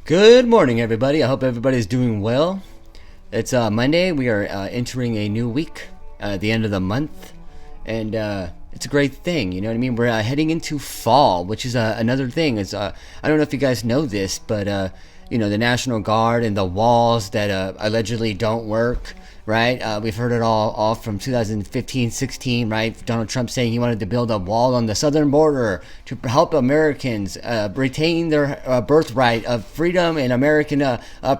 Good morning, everybody. I hope everybody's doing well. It's Monday. We are entering a new week, the end of the month, and it's a great thing. You know what I mean? We're heading into fall, which is another thing. I don't know if you guys know this, but the National Guard and the walls that allegedly don't work. Right? We've heard it all from 2015-16, right? Donald Trump saying he wanted to build a wall on the southern border to help Americans retain their birthright of freedom and American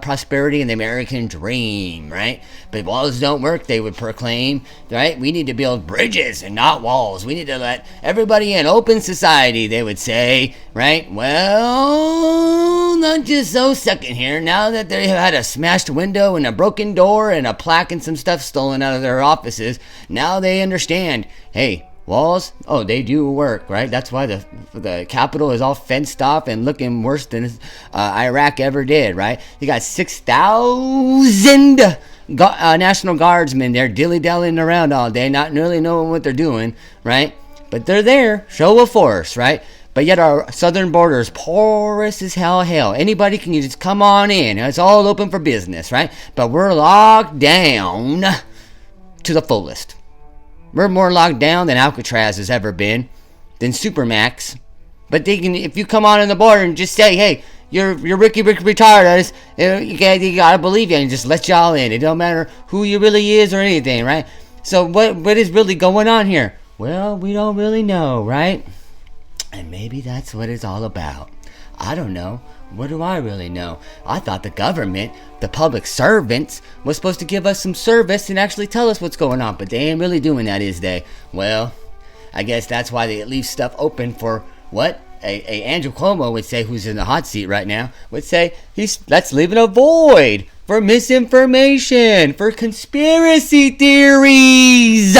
prosperity and the American dream, right? But walls don't work, they would proclaim, right? We need to build bridges and not walls. We need to let everybody in. Open society, they would say, right? Well, not just so second here. Now that they had a smashed window and a broken door and a plaque and some stuff stolen out of their offices, now they understand, hey, walls, they do work, right? That's why the Capitol is all fenced off and looking worse than Iraq ever did, right? They got 6,000 National Guardsmen there dilly-dallying around all day, not really knowing what they're doing, right? But they're there, show of force, right? But yet our southern border is porous as hell. Anybody can just come on in. It's all open for business, right? But we're locked down to the fullest. We're more locked down than Alcatraz has ever been, than Supermax. But they can, if you come on in the border and just say, hey, you're Ricky retarded, you gotta believe you and just let y'all in. It don't matter who you really is or anything, right? So what is really going on here? Well, we don't really know, right? And maybe that's what it's all about. I don't know. What do I really know? I thought the government, the public servants, was supposed to give us some service and actually tell us what's going on. But they ain't really doing that, is they? Well, I guess that's why they leave stuff open for what? A Andrew Cuomo would say, who's in the hot seat right now, would say, let's leave it a void for misinformation, for conspiracy theories,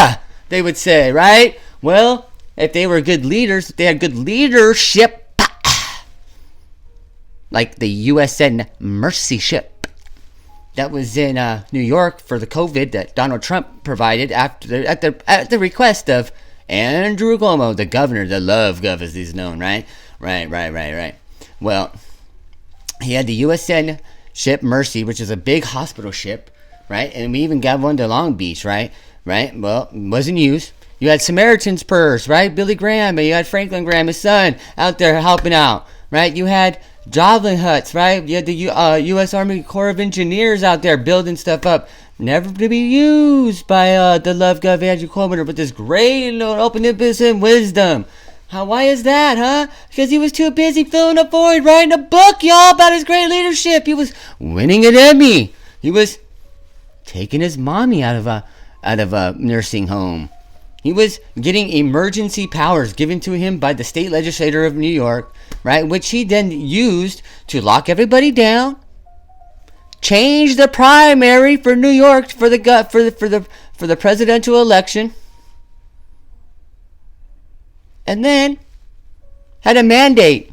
they would say, right? Well, if they were good leaders, if they had good leadership, like the USN Mercy ship that was in New York for the COVID that Donald Trump provided at the request of Andrew Cuomo, the governor, the love gov as he's known, right? Right. Well, he had the USN ship Mercy, which is a big hospital ship, right? And we even got one to Long Beach, right? Well, it wasn't used. You had Samaritan's Purse, right? Billy Graham, and you had Franklin Graham, his son, out there helping out, right? You had Joblin huts, right? You had the U.S. Army Corps of Engineers out there building stuff up, never to be used by the Love Gov Andrew Cuomo, but this great openness and wisdom. Why is that, huh? Because he was too busy filling a void writing a book, y'all, about his great leadership. He was winning an Emmy. He was taking his mommy out of a nursing home. He was getting emergency powers given to him by the state legislature of New York, right? Which he then used to lock everybody down, change the primary for New York for the presidential election, and then had a mandate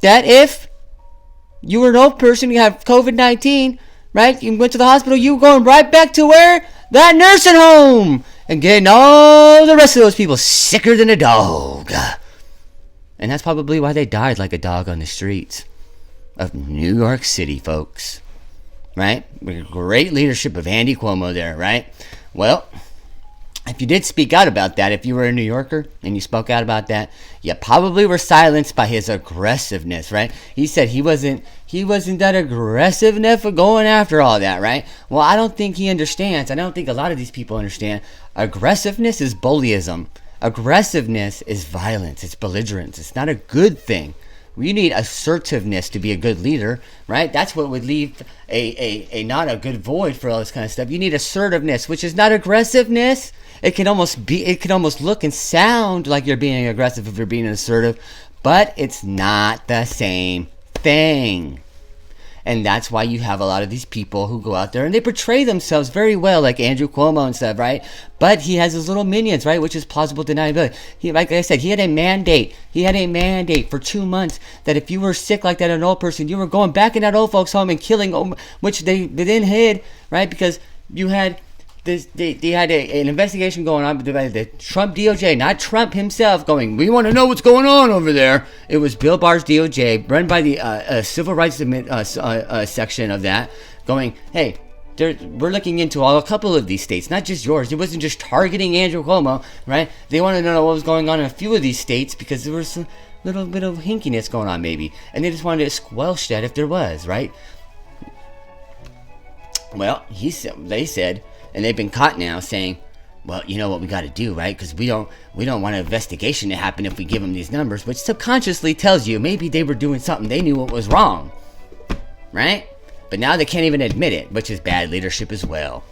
that if you were an old person, you have COVID-19, right? You went to the hospital, you were going right back to where? That nursing home. And getting all the rest of those people sicker than a dog. And that's probably why they died like a dog on the streets of New York City, folks. Right? With great leadership of Andy Cuomo there, right? Well, if you did speak out about that, if you were a New Yorker and you spoke out about that, you probably were silenced by his aggressiveness, right? He said he wasn't that aggressive enough for going after all that, right? Well, I don't think he understands. I don't think a lot of these people understand. Aggressiveness is bullyism. Aggressiveness is violence. It's belligerence. It's not a good thing. You need assertiveness to be a good leader, right? That's what would leave a not a good void for all this kind of stuff. You need assertiveness, which is not aggressiveness. It can almost look and sound like you're being aggressive if you're being assertive, but it's not the same thing. And that's why you have a lot of these people who go out there and they portray themselves very well, like Andrew Cuomo and stuff, right? But he has his little minions, right? Which is plausible deniability. Like I said, he had a mandate. He had a mandate for 2 months that if you were sick like that, an old person, you were going back in that old folks' home and killing, which they then hid, right? Because you had they had an investigation going on by the Trump DOJ, not Trump himself, going, we want to know what's going on over there. It was Bill Barr's DOJ, run by the civil rights section of that, going, hey, we're looking into a couple of these states, not just yours. It wasn't just targeting Andrew Cuomo, right? They wanted to know what was going on in a few of these states because there was a little bit of hinkiness going on, maybe. And they just wanted to squelch that if there was, right? Well, they said, and they've been caught now saying, well, you know what we got to do, right? Because we don't want an investigation to happen if we give them these numbers, which subconsciously tells you maybe they were doing something. They knew what was wrong, right? But now they can't even admit it, which is bad leadership as well.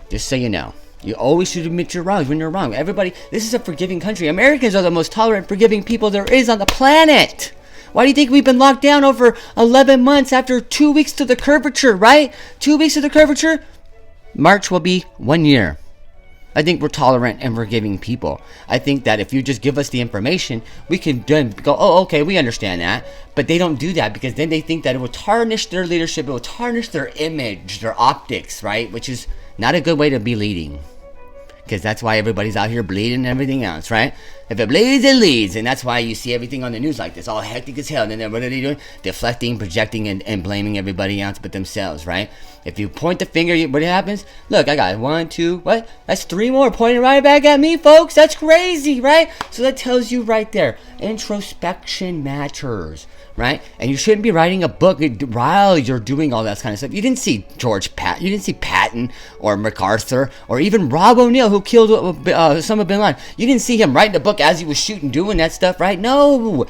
Just so you know. You always should admit you're wrong when you're wrong. Everybody, this is a forgiving country. Americans are the most tolerant, forgiving people there is on the planet. Why do you think we've been locked down over 11 months after 2 weeks to the curvature, right? 2 weeks to the curvature? March will be 1 year. I think we're tolerant and forgiving people. I think that if you just give us the information, we can then go, oh, okay, we understand that. But they don't do that because then they think that it will tarnish their leadership, it will tarnish their image, their optics, right? Which is not a good way to be leading. Because that's why everybody's out here bleeding and everything else, right? If it bleeds, it leads. And that's why you see everything on the news like this, all hectic as hell. And then what are they doing? Deflecting, projecting, and blaming everybody else but themselves, right? If you point the finger, what happens? Look, I got 1, 2, what? That's 3 more pointing right back at me, folks. That's crazy, right? So that tells you right there, introspection matters, right? And you shouldn't be writing a book while you're doing all that kind of stuff. You didn't see you didn't see Patton or MacArthur or even Rob O'Neill, who killed Osama bin Laden. You didn't see him writing a book as he was shooting, doing that stuff, right? No.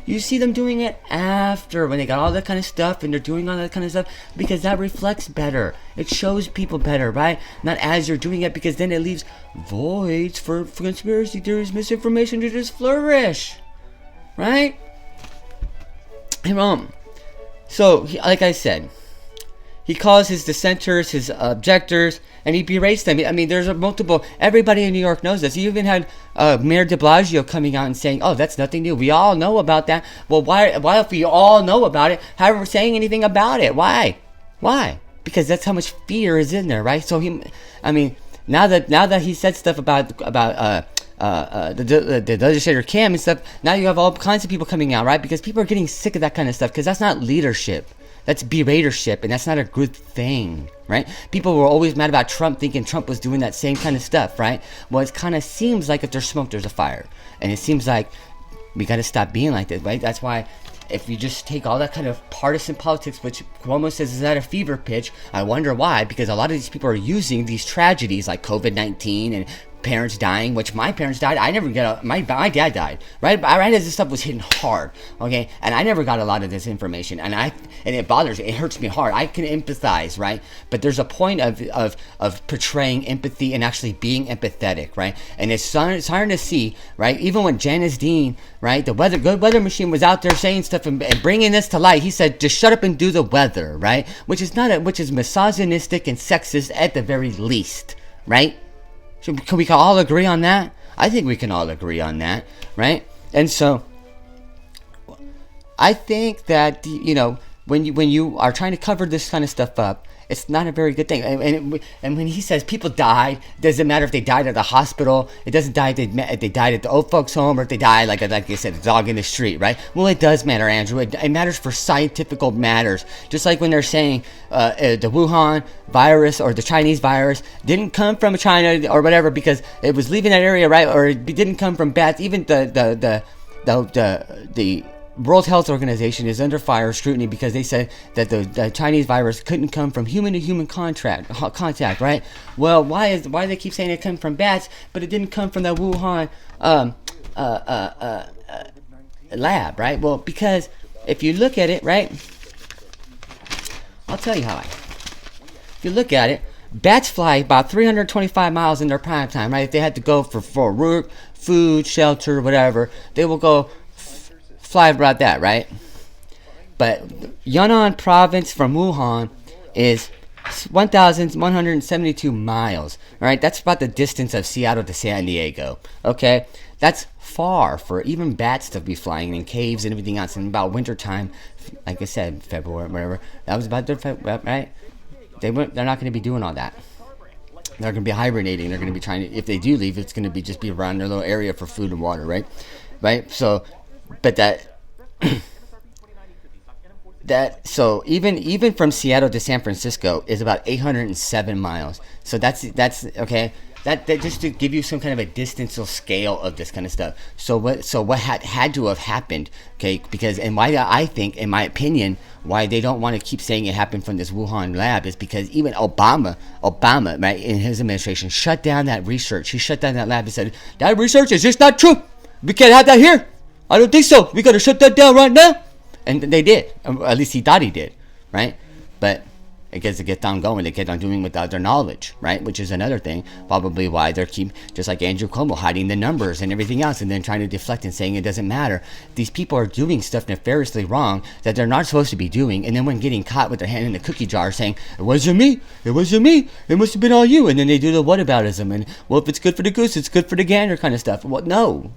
You see them doing it after, when they got all that kind of stuff and they're doing all that kind of stuff, because that reflects better. It shows people better, right? Not as you're doing it, because then it leaves voids for conspiracy theories, misinformation to just flourish, right? So, like I said, he calls his dissenters, his objectors, and he berates them. I mean, there's everybody in New York knows this. You even had Mayor de Blasio coming out and saying, oh, that's nothing new. We all know about that. Well, why if we all know about it, how are we saying anything about it? Why? Because that's how much fear is in there, right? So now that he said stuff about the legislator Cam and stuff, now you have all kinds of people coming out, right? Because people are getting sick of that kind of stuff, because that's not leadership. That's beratorship, and that's not a good thing, right? People were always mad about Trump, thinking Trump was doing that same kind of stuff, right? Well, it kind of seems like if there's smoke, there's a fire. And it seems like we got to stop being like this, right? That's why if you just take all that kind of partisan politics, which Cuomo says is at a fever pitch, I wonder why, because a lot of these people are using these tragedies like COVID-19 and parents dying, which my parents died. I never got my dad died, right as this stuff was hitting hard, okay, and I never got a lot of this information, and it bothers me. It hurts me hard. I can empathize, right? But there's a point of portraying empathy and actually being empathetic, right? And it's starting to see, right? Even when Janice Dean, right, the good weather machine, was out there saying stuff and bringing this to light, he said, just shut up and do the weather, right? Which is misogynistic and sexist at the very least, right? So can we all agree on that? I think we can all agree on that, right? And so I think that, when you are trying to cover this kind of stuff up, it's not a very good thing. And when he says people died, it doesn't matter if they died at the hospital. It doesn't matter if they died at the old folks' home, or if they died, like I said, a dog in the street, right? Well, it does matter, Andrew. It matters for scientific matters. Just like when they're saying the Wuhan virus or the Chinese virus didn't come from China or whatever because it was leaving that area, right? Or it didn't come from bats. Even the World Health Organization is under fire scrutiny because they said that the Chinese virus couldn't come from human to human contact, right? Well, why do they keep saying it came from bats, but it didn't come from the Wuhan lab, right? Well, because if you look at it, right, I'll tell you how. If you look at it, bats fly about 325 miles in their prime time, right? If they had to go for work, food, shelter, whatever, they will go fly about that, right? But Yunnan province from Wuhan is 1,172 miles, right? That's about the distance of Seattle to San Diego, okay? That's far for even bats to be flying in caves and everything else. And about wintertime, like I said, February, whatever, that was about their, right? They're not going to be doing all that. They're going to be hibernating. They're going to be trying to, if they do leave, it's going to be just be around their little area for food and water, right? Right? So, but so even from Seattle to San Francisco is about 807 miles. So that's okay. That just to give you some kind of a distance scale of this kind of stuff. So what had to have happened, okay? Because, and why I think, in my opinion, why they don't want to keep saying it happened from this Wuhan lab is because even Obama, right, in his administration, shut down that research. He shut down that lab and said that research is just not true. We can't have that here. I don't think so. We got to shut that down right now. And they did. At least he thought he did, right? But it gets on going. They get on doing without their knowledge, right? Which is another thing, probably why they're just like Andrew Cuomo, hiding the numbers and everything else, and then trying to deflect and saying it doesn't matter. These people are doing stuff nefariously wrong that they're not supposed to be doing, and then when getting caught with their hand in the cookie jar saying, it wasn't me, it must have been all you, and then they do the whataboutism, and well, if it's good for the goose, it's good for the gander kind of stuff. Well,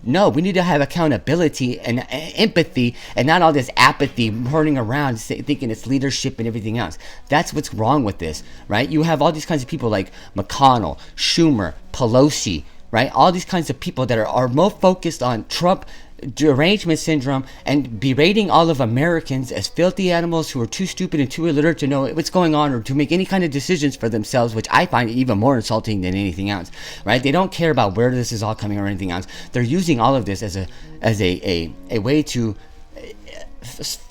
no, we need to have accountability and empathy, and not all this apathy running around thinking it's leadership and everything else. That's what's wrong with this, right? You have all these kinds of people like McConnell, Schumer, Pelosi, right? All these kinds of people that are more focused on Trump derangement syndrome and berating all of Americans as filthy animals who are too stupid and too illiterate to know what's going on or to make any kind of decisions for themselves, which I find even more insulting than anything else, right? They don't care about where this is all coming or anything else. They're using all of this as a way to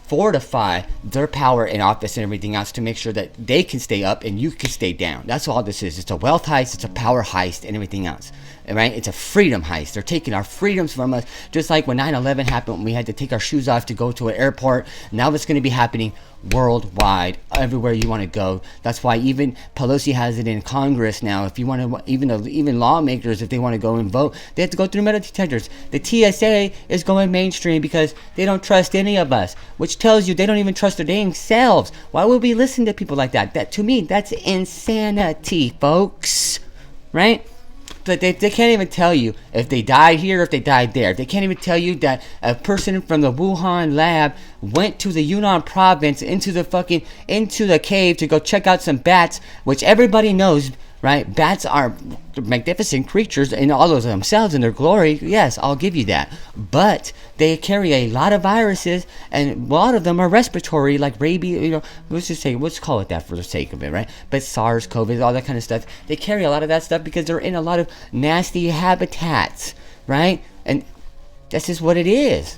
fortify their power in office and everything else to make sure that they can stay up and you can stay down. That's all this is. It's a wealth heist, it's a power heist, and everything else. Right? It's a freedom heist. They're taking our freedoms from us, just like when 9/11 happened, when we had to take our shoes off to go to an airport. Now it's going to be happening worldwide, everywhere you want to go. That's why even Pelosi has it in Congress now. If you want to, even lawmakers, if they want to go and vote, they have to go through metal detectors. The TSA is going mainstream because they don't trust any of us, which tells you they don't even trust their dang selves. Why would we listen to people like that? That, to me, that's insanity, folks. Right? But they can't even tell you if they died here or if they died there. They can't even tell you that a person from the Wuhan lab went to the Yunnan province into the cave to go check out some bats, which everybody knows, right? Bats are magnificent creatures in all of themselves in their glory. Yes, I'll give you that. But they carry a lot of viruses, and a lot of them are respiratory, like rabies. Let's call it that for the sake of it, right? But SARS, COVID, all that kind of stuff. They carry a lot of that stuff because they're in a lot of nasty habitats, right? And that's just what it is.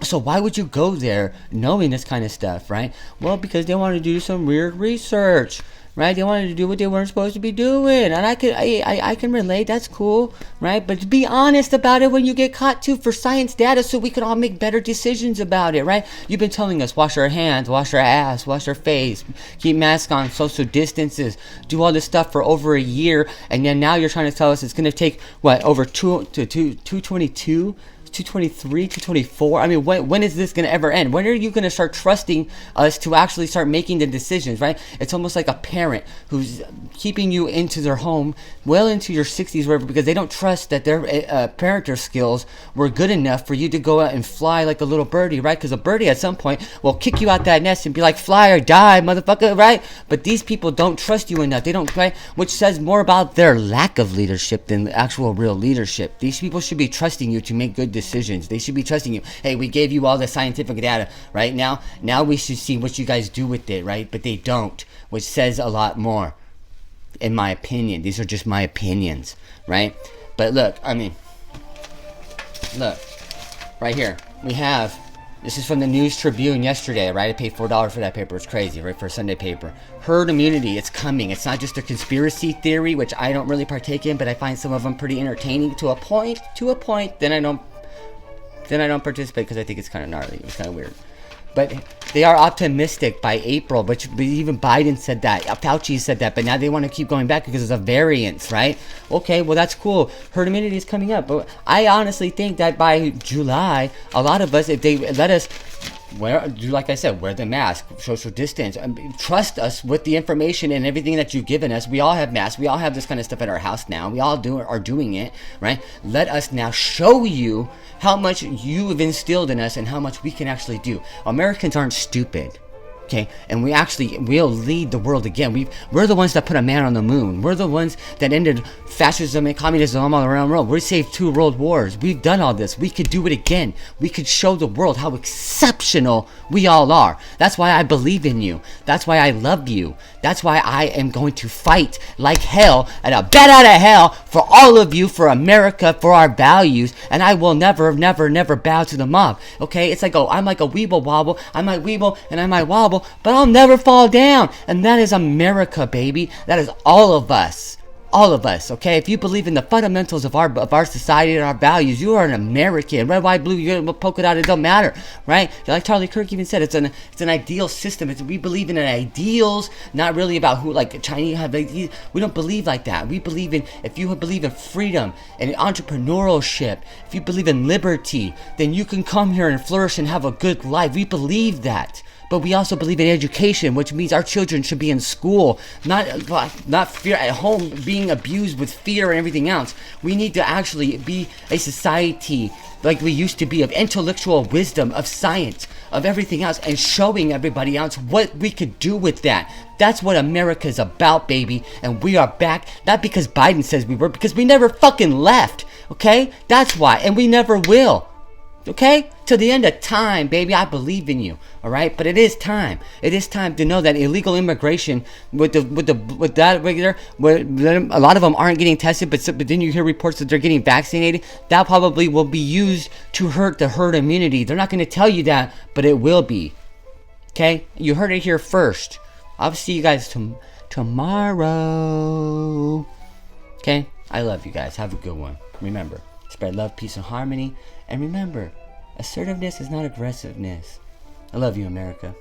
So why would you go there knowing this kind of stuff, right? Well, because they want to do some weird research. Right, they wanted to do what they weren't supposed to be doing, and I can relate. That's cool, right? But be honest about it when you get caught too, for science data, so we can all make better decisions about it, right? You've been telling us wash our hands, wash our ass, wash our face, keep masks on, social distances, do all this stuff for over a year, and then now you're trying to tell us it's going to take what, over 222. 223, 224. I mean, when is this going to ever end? When are you going to start trusting us to actually start making the decisions, right? It's almost like a parent who's keeping you into their home well into your 60s, whatever, because they don't trust that their parental skills were good enough for you to go out and fly like a little birdie, right? Because a birdie at some point will kick you out that nest and be like, fly or die, motherfucker, right? But these people don't trust you enough. They don't, right? Which says more about their lack of leadership than the actual real leadership. These people should be trusting you to make good decisions. They should be trusting you. Hey, we gave you all the scientific data, right? Now we should see what you guys do with it, right? But they don't, which says a lot more, in my opinion. These are just my opinions, right? But look, I mean, look, right here, we have, this is from the News Tribune yesterday, right? I paid $4 for that paper. It's crazy, right? For a Sunday paper. Herd immunity, it's coming. It's not just a conspiracy theory, which I don't really partake in, but I find some of them pretty entertaining to a point. Then I don't participate because I think it's kind of gnarly. It's kind of weird. But they are optimistic by April, but even Biden said that. Fauci said that, but now they want to keep going back because it's a variance, right? Okay, well, that's cool. Herd immunity is coming up. But I honestly think that by July, a lot of us, if they let us wear the mask, social distance, trust us with the information and everything that you've given us. We all have masks. We all have this kind of stuff at our house now. We all are doing it, right? Let us now show you how much you have instilled in us and how much we can actually do. Americans aren't stupid. Okay, and we'll lead the world again. We're the ones that put a man on the moon. We're the ones that ended fascism and communism all around the world. We saved 2 world wars. We've done all this. We could do it again. We could show the world how exceptional we all are. That's why I believe in you. That's why I love you. That's why I am going to fight like hell and a bat out of hell for all of you, for America, for our values, and I will never, never, never bow to the mob. Okay, it's like, oh, I'm like a weeble wobble. I might weeble and I might wobble, but I'll never fall down. And that is America, baby. That is all of us. All of us, okay? If you believe in the fundamentals of our society and our values, you are an American. Red, white, blue, you're polka dot, it don't matter, right? Like Charlie Kirk even said, it's an ideal system. We believe in ideals, not really about who, like Chinese have. We don't believe like that. We believe in, if you believe in freedom and entrepreneurship, if you believe in liberty, then you can come here and flourish and have a good life. We believe that. But we also believe in education, which means our children should be in school, not fear at home, being abused with fear and everything else. We need to actually be a society like we used to be, of intellectual wisdom, of science, of everything else, and showing everybody else what we could do with that. That's what America is about, baby. And we are back, not because Biden says we were, because we never fucking left, okay? That's why, and we never will. Okay? To the end of time, baby, I believe in you. Alright? But it is time. It is time to know that illegal immigration with that regular, where a lot of them aren't getting tested, but then you hear reports that they're getting vaccinated. That probably will be used to hurt the herd immunity. They're not going to tell you that, but it will be. Okay? You heard it here first. I'll see you guys tomorrow. Okay? I love you guys. Have a good one. Remember, spread love, peace, and harmony. And remember, assertiveness is not aggressiveness. I love you, America.